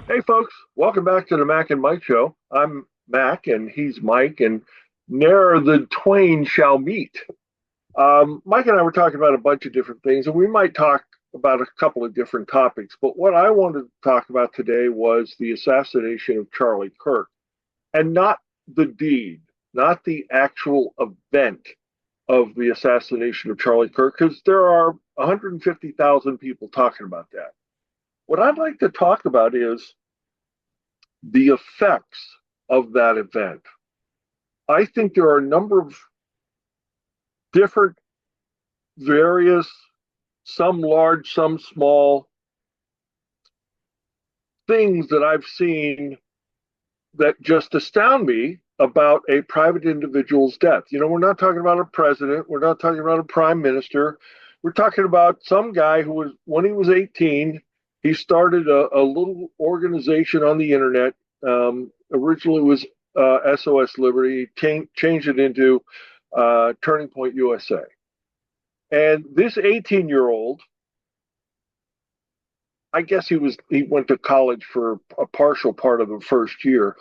Hey, folks, welcome back to the Mac and Mike Show. I'm Mac and he's Mike, and ne'er the twain shall meet. Mike and I were talking about a bunch of different things, and we might talk about a couple of different topics. But what I wanted to talk about today was the assassination of Charlie Kirk, and not the deed, not the actual event of the assassination of Charlie Kirk, because there are 150,000 people talking about that. What I'd like to talk about is the effects of that event. I think there are a number of different, various, some large, some small things that I've seen that just astound me about a private individual's death. We're not talking about a president, we're not talking about a prime minister. We're talking about some guy who was, when he was 18, he started a little organization on the internet. Originally was SOS Liberty, changed it into Turning Point USA. And this 18-year-old, I guess he went to college for a partial part of the first year,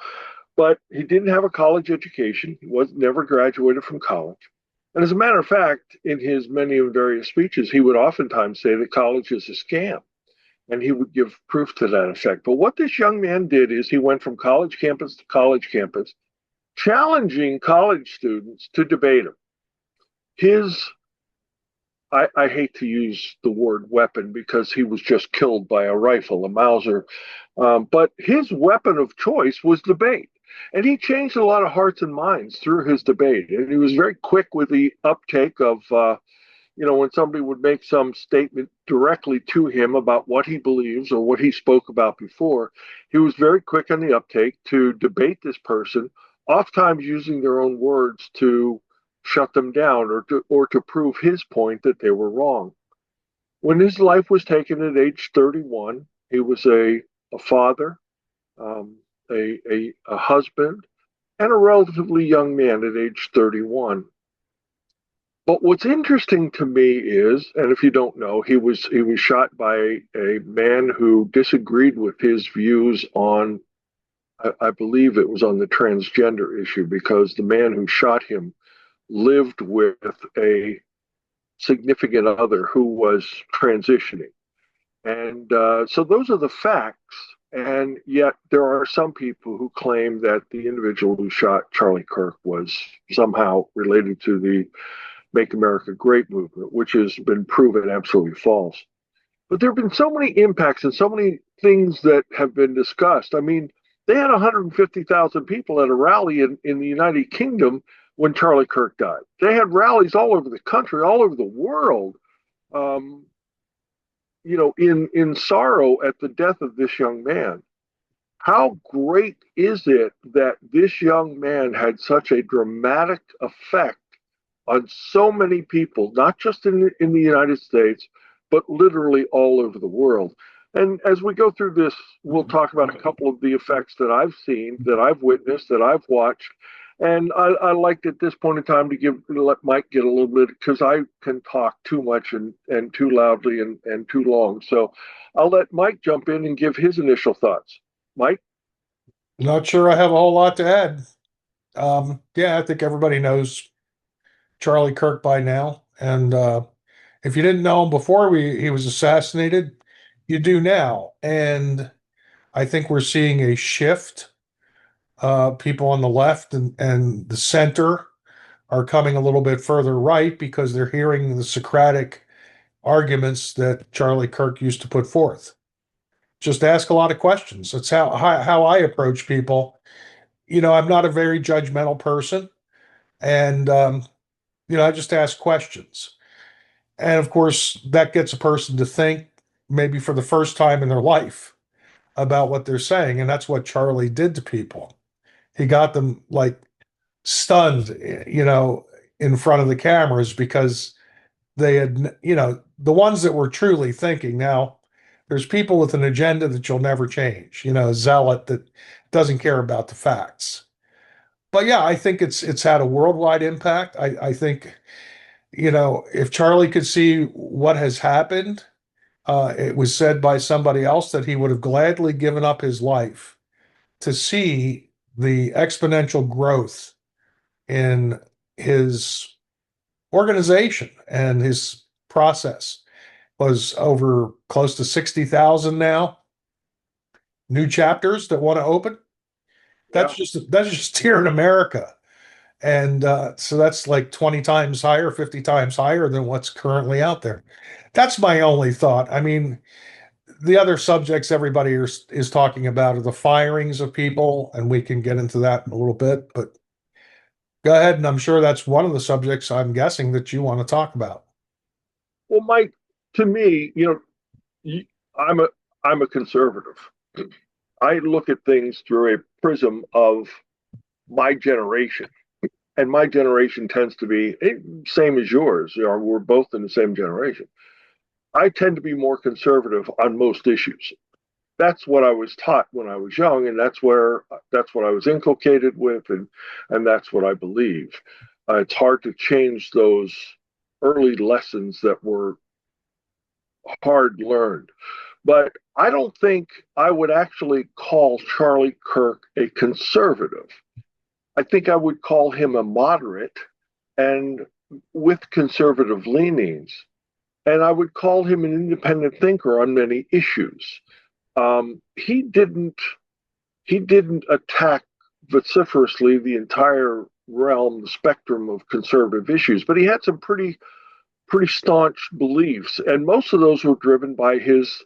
but he didn't have a college education. He was never graduated from college. And as a matter of fact, in his many and various speeches, he would oftentimes say that college is a scam. And he would give proof to that effect. But what this young man did is he went from college campus to college campus, challenging college students to debate him. His I hate to use the word weapon because he was just killed by a rifle, a Mauser. But his weapon of choice was debate. And he changed a lot of hearts and minds through his debate. And he was very quick with the uptake of, when somebody would make some statement directly to him about what he believes or what he spoke about before, he was very quick on the uptake to debate this person, oftentimes using their own words to shut them down or to prove his point that they were wrong. When his life was taken at age 31, he was a father, um, a husband, and a relatively young man at age 31. But what's interesting to me is, and if you don't know, he was shot by a man who disagreed with his views on, I believe it was on the transgender issue, because the man who shot him lived with a significant other who was transitioning. And so those are the facts. And yet there are some people who claim that the individual who shot Charlie Kirk was somehow related to the Make America Great movement, which has been proven absolutely false. But there have been so many impacts and so many things that have been discussed. I mean, they had 150,000 people at a rally in the United Kingdom when Charlie Kirk died. They had rallies all over the country, all over the world, um, in sorrow at the death of this young man. How great is it that this young man had such a dramatic effect on so many people, not just in the United States, but literally all over the world? And as we go through this, we'll talk about a couple of the effects that I've seen, that I've witnessed, that I've watched. And I liked at this point in time to let Mike get a little bit, because I can talk too much and too loudly and too long. So I'll let Mike jump in and give his initial thoughts. Mike? Not sure I have a whole lot to add. Yeah, I think everybody knows Charlie Kirk by now. And if you didn't know him before he was assassinated, you do now. And I think we're seeing a shift. People on the left and the center are coming a little bit further right because they're hearing the Socratic arguments that Charlie Kirk used to put forth. Just ask a lot of questions. That's how I approach people. I'm not a very judgmental person, and I just ask questions. And of course, that gets a person to think maybe for the first time in their life about what they're saying. And that's what Charlie did to people. He got them like stunned, in front of the cameras because they had, the ones that were truly thinking. Now, there's people with an agenda that you'll never change, a zealot that doesn't care about the facts. But yeah, I think it's had a worldwide impact. I think, if Charlie could see what has happened, It was said by somebody else that he would have gladly given up his life to see the exponential growth in his organization and his process. Was over close to 60,000 now new chapters that want to open. Yeah. That's just here in America. And so that's like 20 times higher, 50 times higher than what's currently out there. That's my only thought. I mean, the other subjects everybody is talking about are the firings of people, and we can get into that in a little bit. But go ahead, and I'm sure that's one of the subjects I'm guessing that you want to talk about. Well, Mike, to me, I'm a I'm a conservative. I look at things through a prism of my generation, and my generation tends to be same as yours. We're both in the same generation. I tend to be more conservative on most issues. That's what I was taught when I was young, and that's what I was inculcated with, and that's what I believe. It's hard to change those early lessons that were hard learned. But I don't think I would actually call Charlie Kirk a conservative. I think I would call him a moderate and with conservative leanings. And I would call him an independent thinker on many issues. He didn't attack vociferously the entire realm, the spectrum of conservative issues, but he had some pretty staunch beliefs, and most of those were driven by his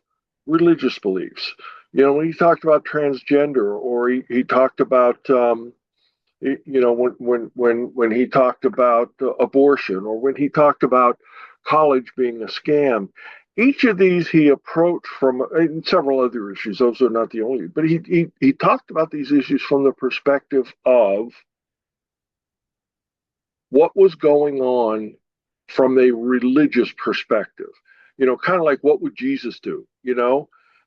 religious beliefs. When he talked about transgender, or he talked about, when he talked about abortion, or when he talked about college being a scam, each of these he approached from, and several other issues. Those are not the only, but he talked about these issues from the perspective of what was going on from a religious perspective. Kind of like what would Jesus do?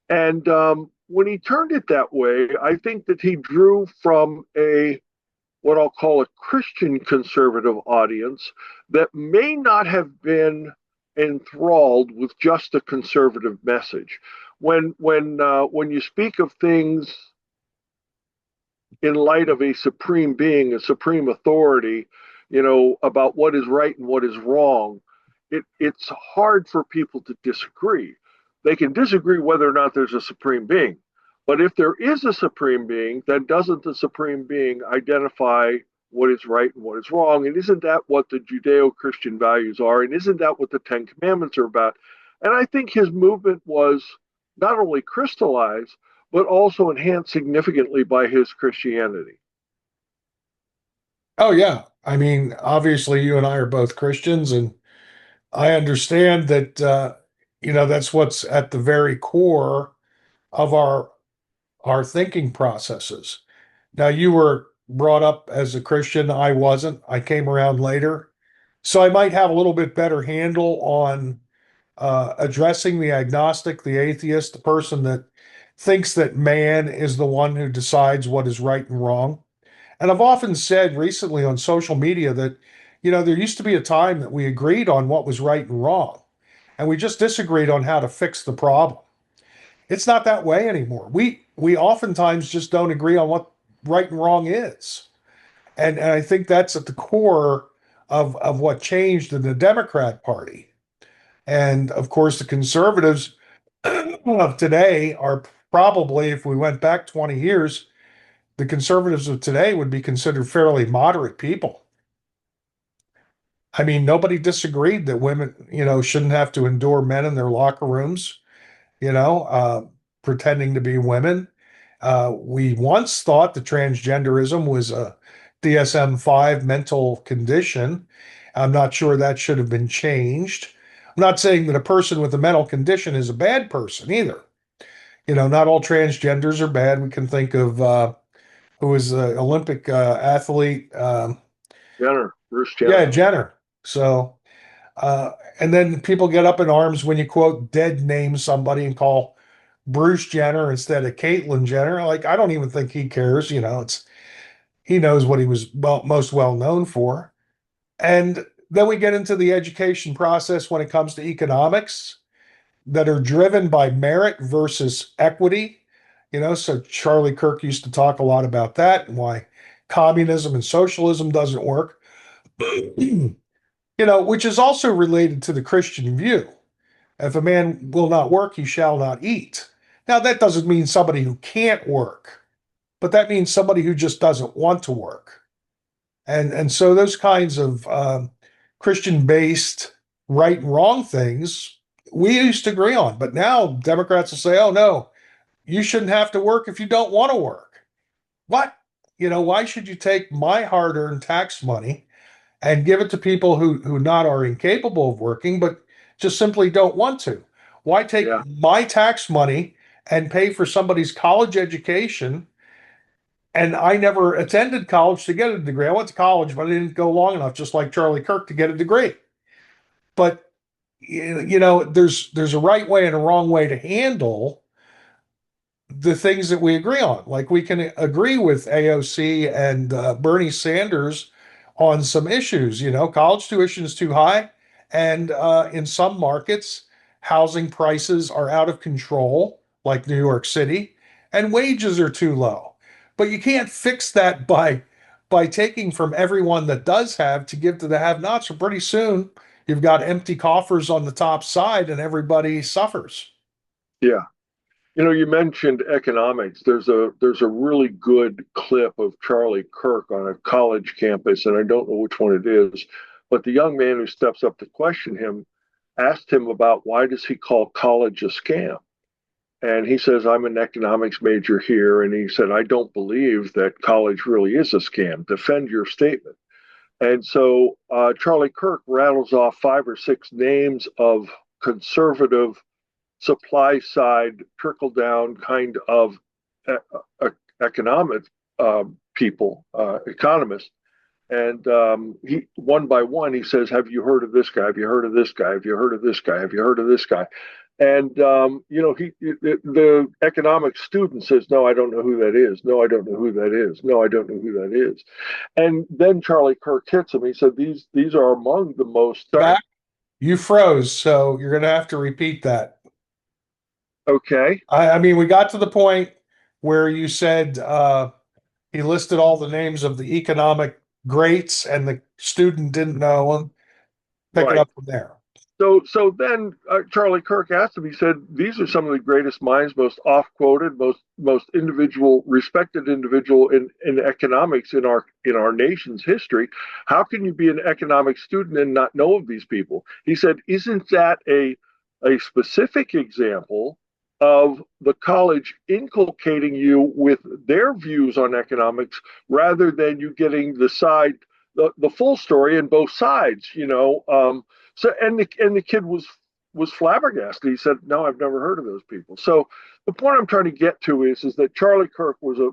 And when he turned it that way, I think that he drew from a what I'll call a Christian conservative audience that may not have been enthralled with just a conservative message. When you speak of things in light of a supreme being, a supreme authority, about what is right and what is wrong, it's hard for people to disagree. They can disagree whether or not there's a supreme being. But if there is a supreme being, then doesn't the supreme being identify what is right and what is wrong? And isn't that what the Judeo-Christian values are? And isn't that what the Ten Commandments are about? And I think his movement was not only crystallized, but also enhanced significantly by his Christianity. Oh, yeah. I mean, obviously, you and I are both Christians, and I understand that, that's what's at the very core of our thinking processes. Now, you were brought up as a Christian. I wasn't. I came around later. So I might have a little bit better handle on addressing the agnostic, the atheist, the person that thinks that man is the one who decides what is right and wrong. And I've often said recently on social media that, there used to be a time that we agreed on what was right and wrong, and we just disagreed on how to fix the problem. It's not that way anymore. We oftentimes just don't agree on what right and wrong is. And I think that's at the core of what changed in the Democrat Party. And of course, the conservatives of today are probably, if we went back 20 years, the conservatives of today would be considered fairly moderate people. I mean, nobody disagreed that women, shouldn't have to endure men in their locker rooms, you know, uh, pretending to be women. We once thought that transgenderism was a DSM-5 mental condition. I'm not sure that should have been changed. I'm not saying that a person with a mental condition is a bad person either. Not all transgenders are bad. We can think of who was the Olympic athlete. Bruce Yeah, Jenner. Jenner. So, uh, and then people get up in arms when you quote dead name somebody and call Bruce Jenner instead of Caitlyn Jenner. Like, I don't even think he cares. He knows what he was most well known for. And then we get into the education process when it comes to economics. that are driven by merit versus equity. So Charlie Kirk used to talk a lot about that and why communism and socialism doesn't work. Which is also related to the Christian view. If a man will not work, he shall not eat. Now, that doesn't mean somebody who can't work, but that means somebody who just doesn't want to work. And so those kinds of Christian based right and wrong things we used to agree on. But now Democrats will say, oh, no, you shouldn't have to work if you don't want to work. What? Why should you take my hard earned tax money and give it to people who not are incapable of working, but just simply don't want to? Why take Yeah, my tax money and pay for somebody's college education? And I never attended college to get a degree. I went to college, but I didn't go long enough, just like Charlie Kirk, to get a degree. But there's a right way and a wrong way to handle the things that we agree on. Like we can agree with AOC and Bernie Sanders on some issues. College tuition is too high, and in some markets, housing prices are out of control, like New York City, and wages are too low. But you can't fix that by taking from everyone that does have to give to the have-nots. So pretty soon, you've got empty coffers on the top side, and everybody suffers. yeah. You mentioned economics. There's a really good clip of Charlie Kirk on a college campus, and I don't know which one it is, but the young man who steps up to question him asked him about why does he call college a scam? And he says, I'm an economics major here. And he said, I don't believe that college really is a scam. Defend your statement. And so Charlie Kirk rattles off 5 or 6 names of conservative supply side trickle down kind of economic people, economists. And he, one by one, he says, have you heard of this guy? Have you heard of this guy? Have you heard of this guy? Have you heard of this guy? And the economic student says, no, I don't know who that is. No, I don't know who that is. No, I don't know who that is. And then Charlie Kirk hits him. He said, these are among the most. Back, you froze, so you're going to have to repeat that. Okay. I mean, we got to the point where you said he listed all the names of the economic greats, and the student didn't know them. Pick it Right. up from there. So then Charlie Kirk asked him. He said, "These are some of the greatest minds, most oft-quoted, most respected individual in economics in our nation's history. How can you be an economics student and not know of these people?" He said, "Isn't that a specific example of the college inculcating you with their views on economics rather than you getting the full story and both sides?" So and the kid was flabbergasted. He said, "No, I've never heard of those people." So the point I'm trying to get to is that Charlie Kirk was a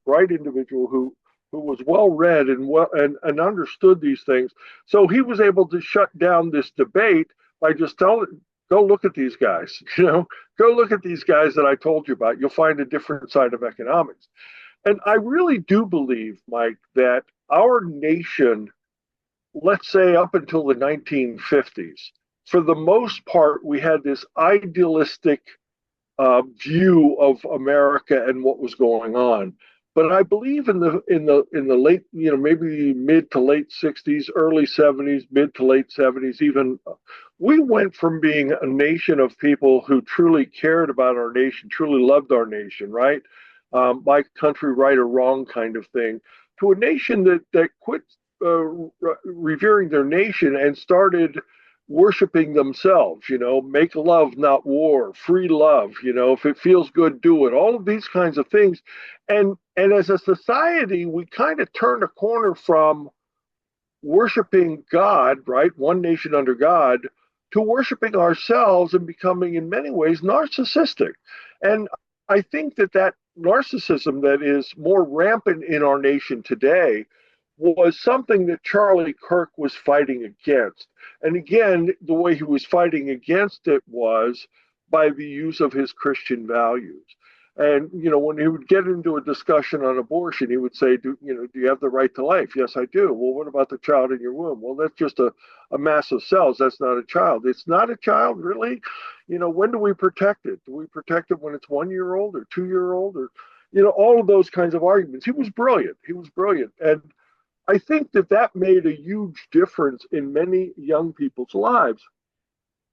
bright individual who was well read and understood these things. So he was able to shut down this debate by just telling, "Go look at these guys. Go look at these guys that I told you about. You'll find a different side of economics." And I really do believe, Mike, that our nation, let's say up until the 1950s, for the most part, we had this idealistic view of America and what was going on. But I believe in the late, maybe mid to late 60s, early 70s, mid to late 70s, even we went from being a nation of people who truly cared about our nation, truly loved our nation, right? My country, right or wrong kind of thing, to a nation that quit revering their nation and started worshiping themselves. Make love, not war, free love. If it feels good, do it. All of these kinds of things, and as a society, we kind of turned a corner from worshiping God, right? One nation under God, to worshiping ourselves and becoming, in many ways, narcissistic. And I think that narcissism that is more rampant in our nation today was something that Charlie Kirk was fighting against. And again, the way he was fighting against it was by the use of his Christian values. And when he would get into a discussion on abortion, he would say, "Do you have the right to life?" "Yes, I do." "Well, what about the child in your womb?" "Well, that's just a mass of cells. That's not a child." "It's not a child, really? When do we protect it? Do we protect it when it's 1 year old or 2 year old, or all of those kinds of arguments?" He was brilliant. He was brilliant, and I think that made a huge difference in many young people's lives.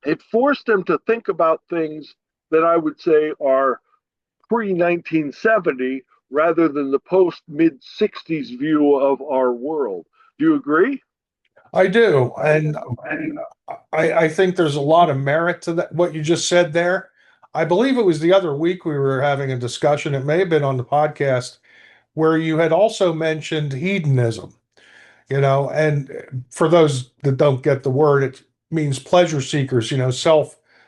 It forced them to think about things that I would say are pre 1970 rather than the post mid 60s view of our world. Do you agree? I do, and I think there's a lot of merit to that. What you just said there. I believe it was the other week we were having a discussion. It may have been on the podcast where you had also mentioned hedonism. And for those that don't get the word, it means pleasure seekers,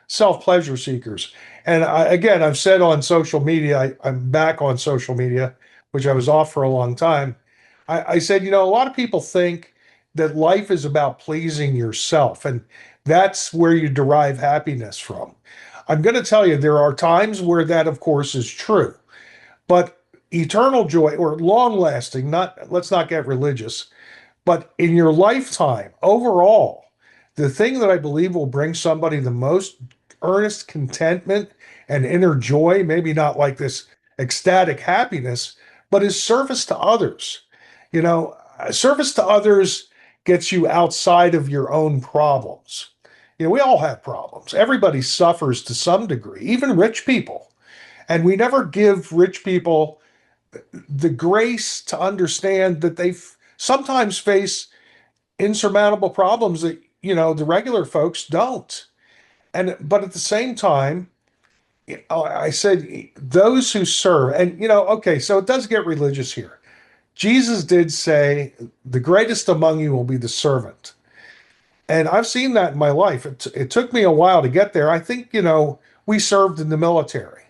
self pleasure seekers. And again, I've said on social media, I'm back on social media, which I was off for a long time. I said, a lot of people think that life is about pleasing yourself, and that's where you derive happiness from. I'm going to tell you, there are times where that, of course, is true, but eternal joy or long lasting, not, let's not get religious, but in your lifetime, overall, the thing that I believe will bring somebody the most earnest contentment and inner joy, maybe not like this ecstatic happiness, but is service to others. Service to others gets you outside of your own problems. We all have problems. Everybody suffers to some degree, even rich people. And we never give rich people the grace to understand that they sometimes face insurmountable problems that the regular folks don't. But at the same time, I said those who serve, and okay, so it does get religious here. Jesus did say, "The greatest among you will be the servant," and I've seen that in my life. It took me a while to get there. I think we served in the military,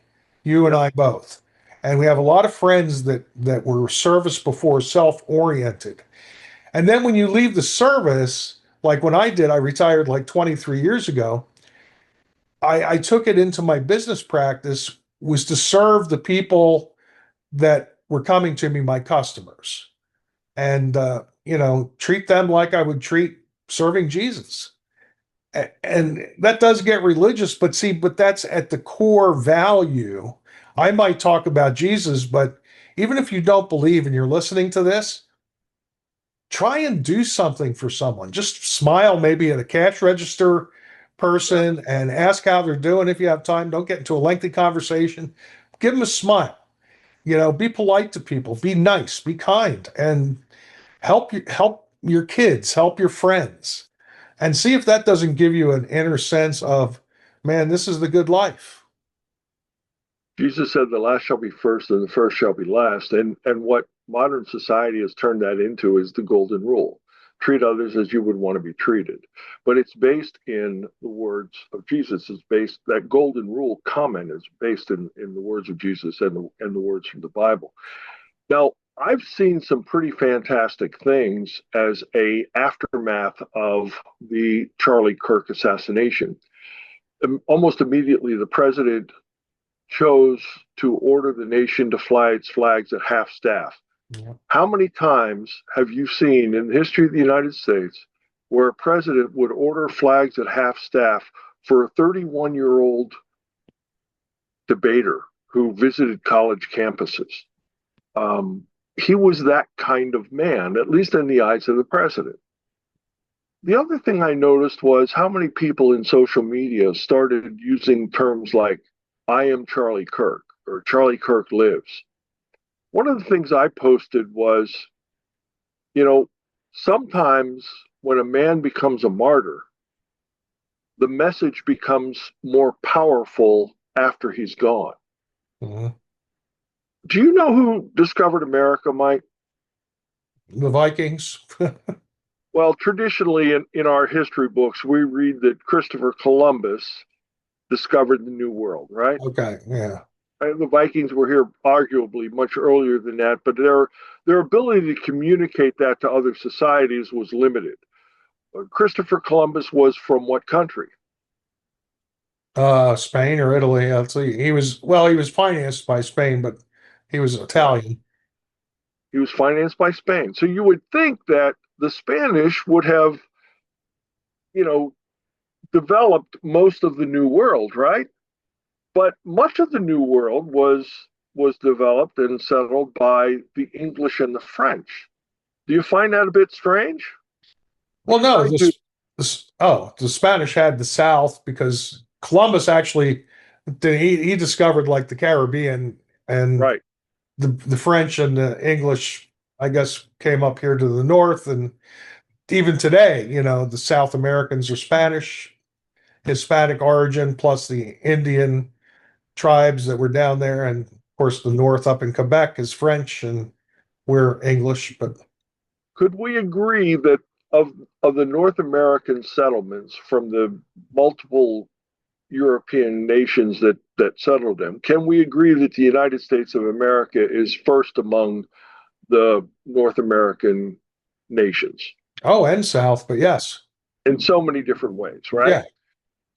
you and Yep. I both, and we have a lot of friends that were service before self-oriented. And then when you leave the service, like when I did, I retired like 23 years ago. I took it into my business practice was to serve the people that were coming to me, my customers, and treat them like I would treat serving Jesus. And that does get religious, but see, but that's at the core value. I might talk about Jesus, but even if you don't believe and you're listening to this, try and do something for someone. Just smile maybe at a cash register Yep. person and ask how they're doing if you have time. Don't get into a lengthy conversation. Give them a smile. Be polite to people, be nice, be kind, and help your kids, help your friends, and see if that doesn't give you an inner sense of, man, this is the good life. Jesus said, "The last shall be first, and the first shall be last." And what modern society has turned that into is the golden rule: treat others as you would want to be treated. But it's based in the words of Jesus. It's based that golden rule comment is based in the words of Jesus and the words from the Bible. Now, I've seen some pretty fantastic things as a aftermath of the Charlie Kirk assassination. Almost immediately, the president chose to order the nation to fly its flags at half staff. Yeah. How many times have you seen in the history of the United States where a president would order flags at half staff for a 31-year-old debater who visited college campuses? He was that kind of man, at least in the eyes of the president. The other thing I noticed was how many people in social media started using terms like, "I am Charlie Kirk," or "Charlie Kirk lives." One of the things I posted was, you know, sometimes when a man becomes a martyr, the message becomes more powerful after he's gone. Mhm. Do you know who discovered America, Mike? The Vikings. Well, traditionally in our history books, we read that Christopher Columbus discovered the New World, right? Okay, yeah. The Vikings were here arguably much earlier than that, but their ability to communicate that to other societies was limited. Christopher Columbus was from what country? Spain or Italy. Let's see. He was financed by Spain, but he was Right. Italian. He was financed by Spain. So you would think that the Spanish would have, you know, developed most of the New World, right? But much of the New World was developed and settled by the English and the French. Do you find that a bit strange? Well, I'm no, trying to. the Spanish had the South because Columbus actually he discovered like the Caribbean, and Right. the French and the English, I guess, came up here to the north, and even today, the South Americans are Spanish, Hispanic origin, plus the Indian tribes that were down there, and of course the north up in Quebec is French, and we're English. But Could we agree that of the North American settlements from the multiple European nations that settled them, can we agree that the United States of America is first among the North American nations oh, and South, but yes, in so many different ways, right? yeah,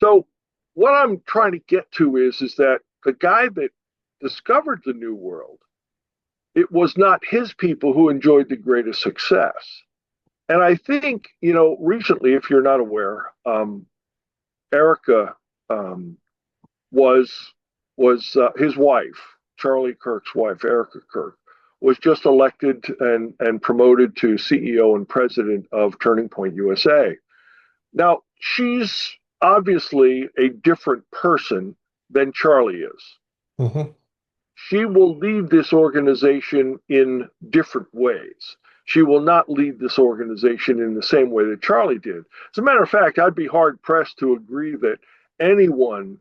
So what I'm trying to get to is that the guy that discovered the New World, it was not his people who enjoyed the greatest success. And I think, recently, if you're not aware, Erica um, was his wife, Charlie Kirk's wife, Erica Kirk, was just elected and promoted to CEO and president of Turning Point USA. Now, she's obviously a different person than Charlie is. hmm She will lead this organization in different ways. She will not lead this organization in the same way that Charlie did. As a matter of fact, I'd be hard pressed to agree that anyone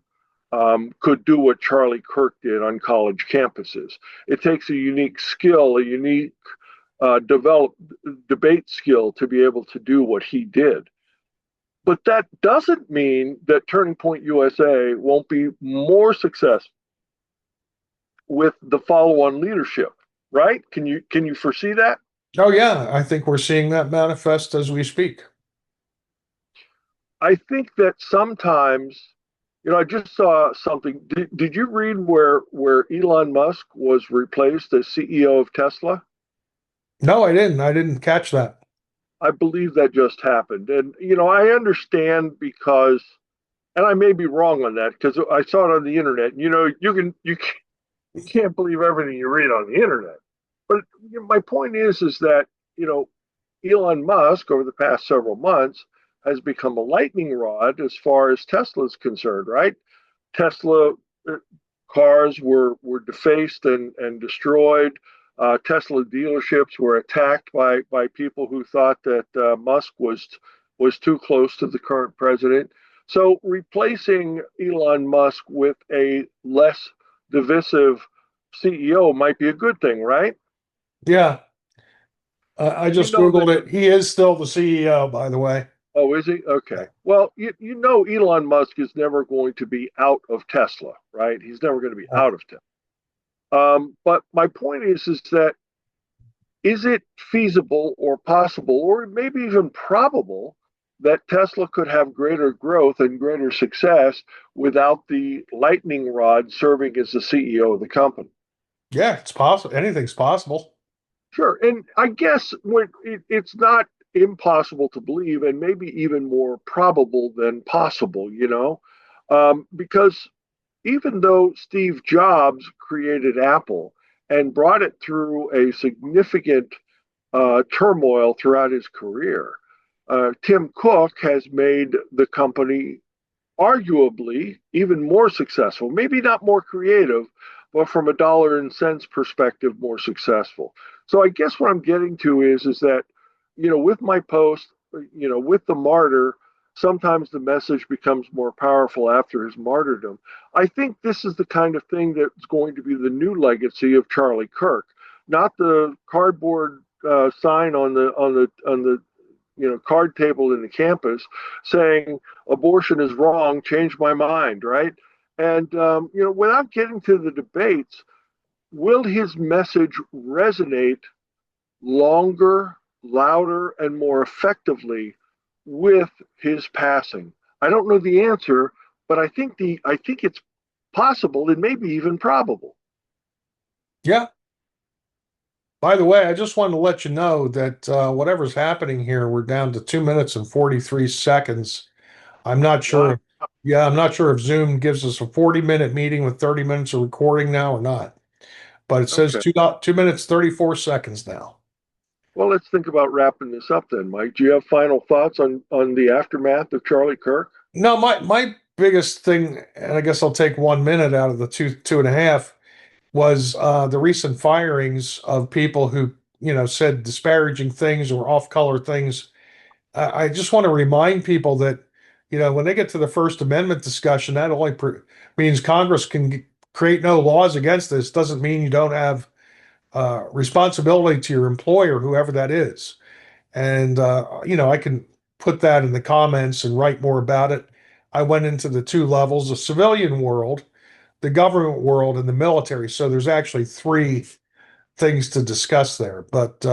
could do what Charlie Kirk did on college campuses. It takes a unique skill, a unique develop debate skill to be able to do what he did. But that doesn't mean that Turning Point USA won't be more successful with the follow-on leadership, right? Can you foresee that? oh yeah, I think we're seeing that manifest as we speak. I think that sometimes, I just saw something. Did you read where Elon Musk was replaced as CEO of Tesla? No, I didn't catch that. I believe that just happened, and I understand because, and I may be wrong on that because I saw it on the internet. You can't believe everything you read on the internet. But my point is that Elon Musk over the past several months has become a lightning rod as far as Tesla is concerned, right? Tesla cars were defaced and destroyed. Tesla dealerships were attacked by people who thought that Musk was too close to the current president. So replacing Elon Musk with a less divisive CEO might be a good thing, right? Yeah, I You just know that. Googled it. He is still the CEO, by the way. Oh, is he? Yeah. Okay. Well, Elon Musk is never going to be out of Tesla, right? He's never going to be out of Tesla. But my point is that is it feasible or possible or maybe even probable that Tesla could have greater growth and greater success without the lightning rod serving as the CEO of the company? Yeah, it's possible. Anything's possible. Sure. And I guess it's not impossible to believe and maybe even more probable than possible, because even though Steve Jobs created Apple and brought it through a significant turmoil throughout his career, Tim Cook has made the company arguably even more successful, maybe not more creative, but from a dollar and cents perspective, more successful. So I guess what I'm getting to is that, with my post, with the martyr, sometimes the message becomes more powerful after his martyrdom. I think this is the kind of thing that's going to be the new legacy of Charlie Kirk, not the cardboard sign on the card table in the campus saying abortion is wrong, change my mind, right? And without getting to the debates, will his message resonate longer, louder, and more effectively with his passing? I don't know the answer, but I think it's possible, and maybe even probable. Yeah. By the way, I just wanted to let you know that whatever's happening here, we're down to 2 minutes and 43 seconds. I'm not Wow. sure. Yeah, I'm not sure if Zoom gives us a 40-minute meeting with 30 minutes of recording now or not. But it says Okay. 2 minutes, 34 seconds now. Well, let's think about wrapping this up then, Mike. Do you have final thoughts on the aftermath of Charlie Kirk? No, my biggest thing, and I guess I'll take 1 minute out of the two and a half, was the recent firings of people who, said disparaging things or off-color things. I just want to remind people that, when they get to the First Amendment discussion, that only means Congress can create no laws against this. Doesn't mean you don't have responsibility to your employer, whoever that is. And, I can put that in the comments and write more about it. I went into the two levels, the civilian world, the government world, and the military. So there's actually three things to discuss there. But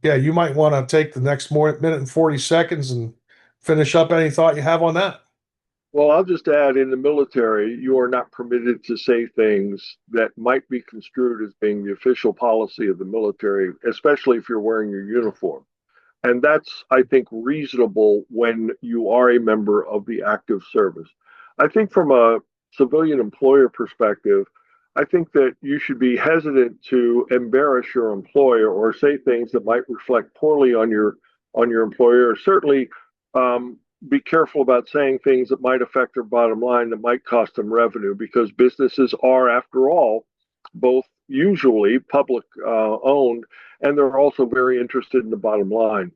yeah, you might want to take the next minute and 40 seconds and finish up any thought you have on that. Well, I'll just add in the military, you are not permitted to say things that might be construed as being the official policy of the military, especially if you're wearing your uniform. And that's, I think, reasonable when you are a member of the active service. I think from a civilian employer perspective, I think that you should be hesitant to embarrass your employer or say things that might reflect poorly on your employer. Certainly, be careful about saying things that might affect their bottom line, that might cost them revenue, because businesses are, after all, both usually public owned, and they're also very interested in the bottom line.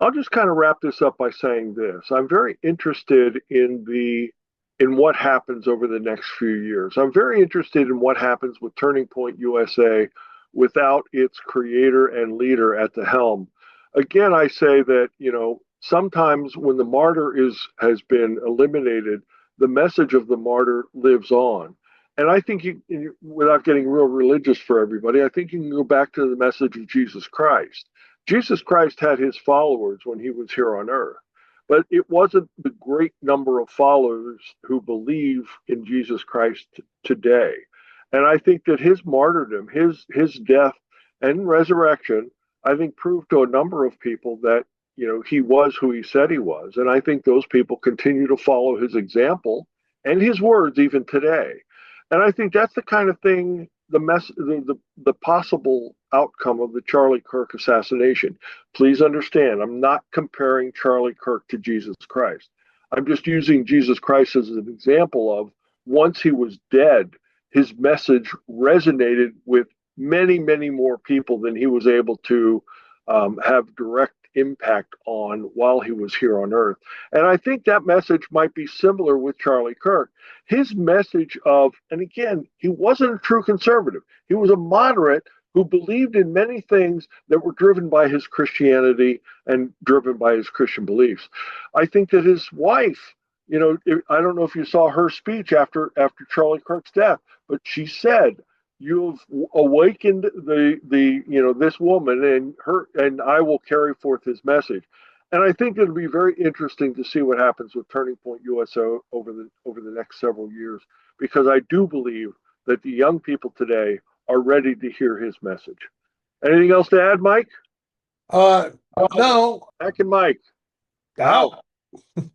I'll just kind of wrap this up by saying this. I'm very interested in what happens over the next few years. I'm very interested in what happens with Turning Point USA without its creator and leader at the helm. Again, I say that, sometimes when the martyr has been eliminated, the message of the martyr lives on. And I think without getting real religious for everybody, I think you can go back to the message of Jesus Christ. Jesus Christ had his followers when he was here on earth, but it wasn't the great number of followers who believe in Jesus Christ today. And I think that his martyrdom, his death and resurrection, I think proved to a number of people that he was who he said he was. And I think those people continue to follow his example and his words even today. And I think that's the kind of thing, the possible outcome of the Charlie Kirk assassination. Please understand, I'm not comparing Charlie Kirk to Jesus Christ. I'm just using Jesus Christ as an example of, once he was dead, his message resonated with many, many more people than he was able to have direct impact on while he was here on earth. And I think that message might be similar with Charlie Kirk. His message of, and again, he wasn't a true conservative, he was a moderate who believed in many things that were driven by his Christianity and driven by his Christian beliefs. I think that his wife, I don't know if you saw her speech after Charlie Kirk's death, but she said, "You've awakened this woman, and I will carry forth his message." And I think it'll be very interesting to see what happens with Turning Point USO over the next several years, because I do believe that the young people today are ready to hear his message. Anything else to add, Mike? Uh, no. Back in Mike. Out. Out.